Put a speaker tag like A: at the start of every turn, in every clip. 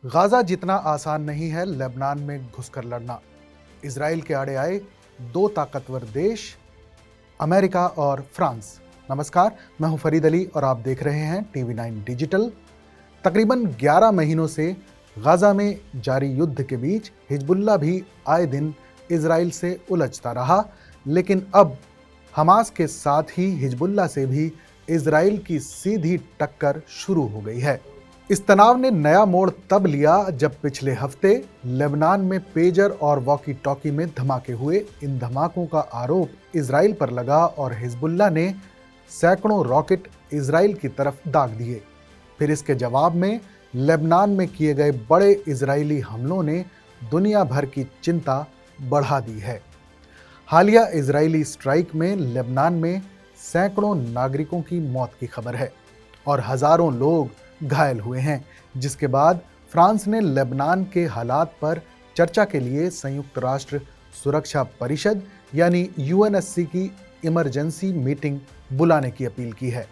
A: Gaza जितना आसान नहीं है लेबनान में घुसकर लड़ना। इजराइल के आड़े आए दो ताकतवर देश, अमेरिका और फ्रांस। नमस्कार, मैं हूं फरीद अली और आप देख रहे हैं TV9 डिजिटल। तकरीबन 11 महीनों से गाजा में जारी युद्ध के बीच हिजबुल्लाह भी आए दिन इजराइल से उलझता रहा, लेकिन अब हमास के साथ ही हिजबुल्लाह से भी इजराइल की सीधी टक्कर शुरू हो गई है। इस तनाव ने नया मोड़ तब लिया जब पिछले हफ्ते लेबनान में पेजर और वॉकी टॉकी में धमाके हुए। इन धमाकों का आरोप इजराइल पर लगा और हिजबुल्लाह ने सैकड़ों रॉकेट इजराइल की तरफ दाग दिए। फिर इसके जवाब में लेबनान में किए गए बड़े इजरायली हमलों ने दुनिया भर की चिंता बढ़ा दी है। हालिया इजरायली स्ट्राइक में लेबनान में सैकड़ों नागरिकों की मौत की खबर है और हजारों लोग घायल हुए हैं, जिसके बाद फ्रांस ने लेबनान के हालात पर चर्चा के लिए संयुक्त राष्ट्र सुरक्षा परिषद यानी UNSC की इमरजेंसी मीटिंग बुलाने की अपील की है।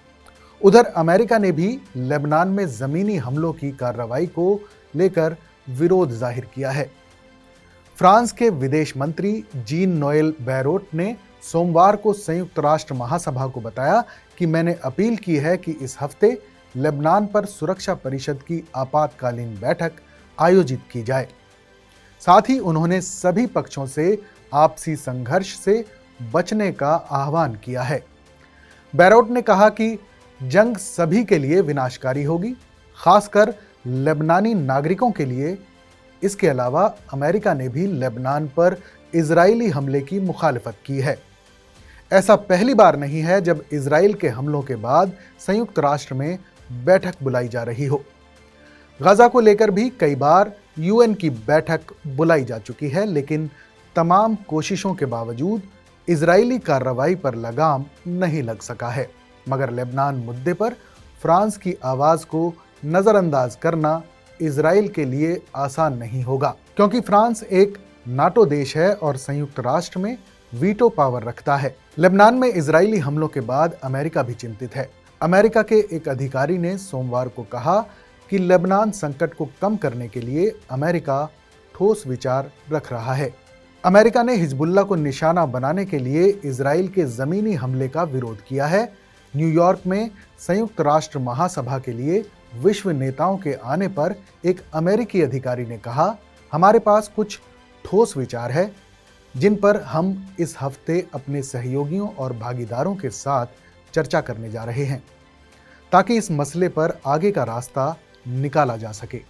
A: उधर अमेरिका ने भी लेबनान में जमीनी हमलों की कार्रवाई को लेकर विरोध जाहिर किया है। फ्रांस के विदेश मंत्री जीन नोएल बैरोट ने सोमवार को संयुक्त राष्ट्र महासभा को बताया कि मैंने अपील की है कि इस हफ्ते लेबनान पर सुरक्षा परिषद की आपातकालीन बैठक आयोजित की जाए। साथ ही उन्होंने सभी पक्षों से आपसी संघर्ष से बचने का आह्वान किया है। बैरोट ने कहा कि जंग सभी के लिए विनाशकारी होगी, खासकर लेबनानी नागरिकों के लिए। इसके अलावा अमेरिका ने भी लेबनान पर इजरायली हमले की मुखालिफत की है। ऐसा पहली बार नहीं है जब इजराइल के हमलों के बाद संयुक्त राष्ट्र में बैठक बुलाई जा रही हो। गाजा को लेकर भी कई बार UN की बैठक बुलाई जा चुकी है, लेकिन तमाम कोशिशों के बावजूद इजरायली कार्रवाई पर लगाम नहीं लग सका है। मगर लेबनान मुद्दे पर फ्रांस की आवाज को नजरअंदाज करना इजराइल के लिए आसान नहीं होगा, क्योंकि फ्रांस एक नाटो देश है और संयुक्त राष्ट्र में वीटो पावर रखता है। लेबनान में इजरायली हमलों के बाद अमेरिका भी चिंतित है। अमेरिका के एक अधिकारी ने सोमवार को कहा कि लेबनान संकट को कम करने के लिए अमेरिका ठोस विचार रख रहा है। अमेरिका ने हिजबुल्लाह को निशाना बनाने के लिए इजराइल के जमीनी हमले का विरोध किया है। न्यूयॉर्क में संयुक्त राष्ट्र महासभा के लिए विश्व नेताओं के आने पर एक अमेरिकी अधिकारी ने कहा, हमारे पास कुछ ठोस विचार है जिन पर हम इस हफ्ते अपने सहयोगियों और भागीदारों के साथ चर्चा करने जा रहे हैं, ताकि इस मसले पर आगे का रास्ता निकाला जा सके।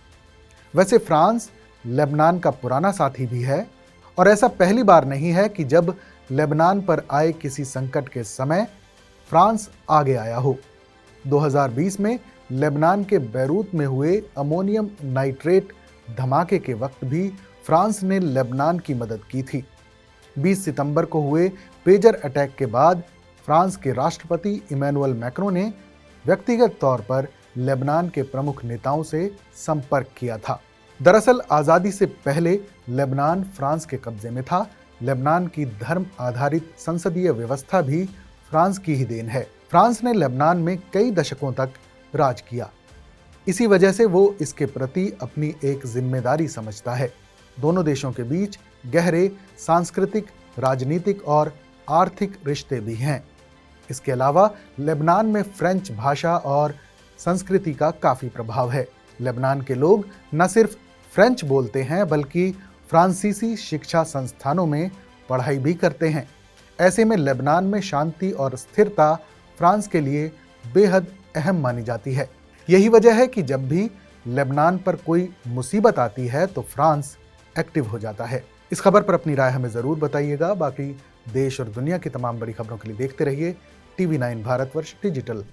A: वैसे फ्रांस लेबनान का पुराना साथी भी है और ऐसा पहली बार नहीं है कि जब लेबनान पर आए किसी संकट के समय फ्रांस आगे आया हो। 2020 में लेबनान के बैरूत में हुए अमोनियम नाइट्रेट धमाके के वक्त भी फ्रांस ने लेबनान की मदद की थी। 20 सितंबर को हुए पेजर अटैक के बाद फ्रांस के राष्ट्रपति इमैनुअल मैक्रों ने व्यक्तिगत तौर पर लेबनान के प्रमुख नेताओं से संपर्क किया था। दरअसल आज़ादी से पहले लेबनान फ्रांस के कब्जे में था। लेबनान की धर्म आधारित संसदीय व्यवस्था भी फ्रांस की ही देन है। फ्रांस ने लेबनान में कई दशकों तक राज किया। इसी वजह से वो इसके प्रति अपनी एक जिम्मेदारी समझता है। दोनों देशों के बीच गहरे सांस्कृतिक, राजनीतिक और आर्थिक रिश्ते भी हैं। इसके अलावा लेबनान में फ्रेंच भाषा और संस्कृति का काफ़ी प्रभाव है। लेबनान के लोग न सिर्फ फ्रेंच बोलते हैं बल्कि फ्रांसीसी शिक्षा संस्थानों में पढ़ाई भी करते हैं। ऐसे में लेबनान में शांति और स्थिरता फ्रांस के लिए बेहद अहम मानी जाती है। यही वजह है कि जब भी लेबनान पर कोई मुसीबत आती है तो फ्रांस एक्टिव हो जाता है। इस खबर पर अपनी राय हमें ज़रूर बताइएगा। बाकी देश और दुनिया की तमाम बड़ी खबरों के लिए देखते रहिए TV9 भारतवर्ष डिजिटल।